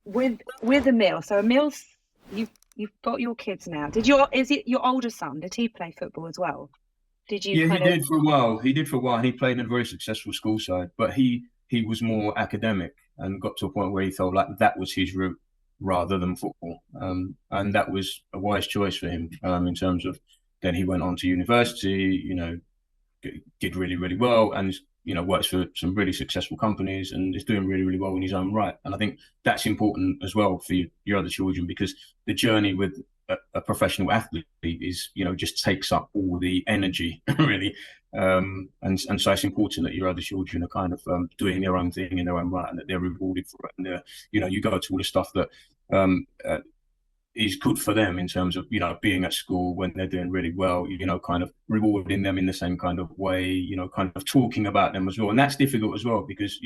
with Emile. So Emile's you've got your kids now. Is it your older son? Did he play football as well? Did you Yeah, he kind of did for a while. He did for a while, and he played in a very successful school side. But he was more academic and got to a point where he felt like that was his route rather than football. And that was a wise choice for him in terms of then he went on to university. Did really really well, and works for some really successful companies and is doing really really well in his own right. And I think that's important as well for your other children, because the journey with a professional athlete is just takes up all the energy really. And so it's important that your other children are kind of doing their own thing in their own right, and that they're rewarded for it, and you go to all the stuff that um, uh, is good for them in terms of being at school when they're doing really well, kind of rewarding them in the same kind of way, kind of talking about them as well. And that's difficult as well, because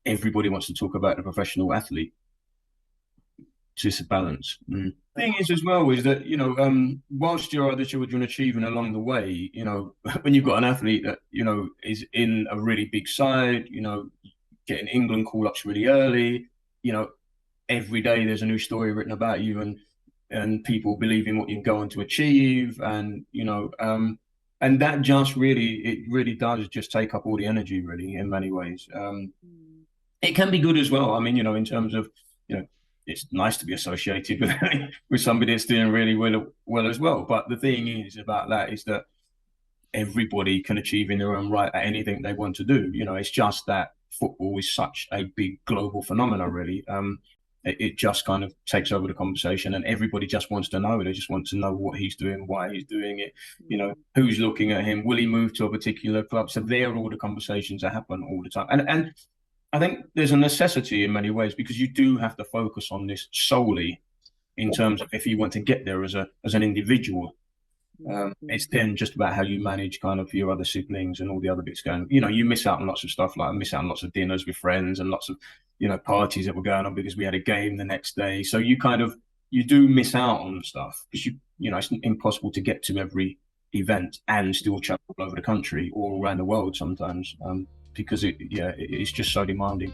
everybody wants to talk about the professional athlete. It's just a balance. Thing is as well is that whilst your other children achieving along the way, when you've got an athlete that is in a really big side, getting England call-ups really early, you know every day there's a new story written about you, and people believe in what you're going to achieve, and that just really does just take up all the energy really in many ways. It can be good as well. I mean, in terms of it's nice to be associated with with somebody that's doing really well as well. But the thing is about that is that everybody can achieve in their own right at anything they want to do. It's just that football is such a big global phenomenon, really. It just kind of takes over the conversation, and everybody just wants to know. They just want to know what he's doing, why he's doing it, who's looking at him, will he move to a particular club? So they're all the conversations that happen all the time. And I think there's a necessity in many ways, because you do have to focus on this solely in terms of if you want to get there as an individual. It's then just about how you manage kind of your other siblings and all the other bits going. You miss out on lots of stuff, like I miss out on lots of dinners with friends and lots of parties that were going on because we had a game the next day. So you do miss out on stuff, because it's impossible to get to every event and still travel all over the country or around the world sometimes, because it's just so demanding.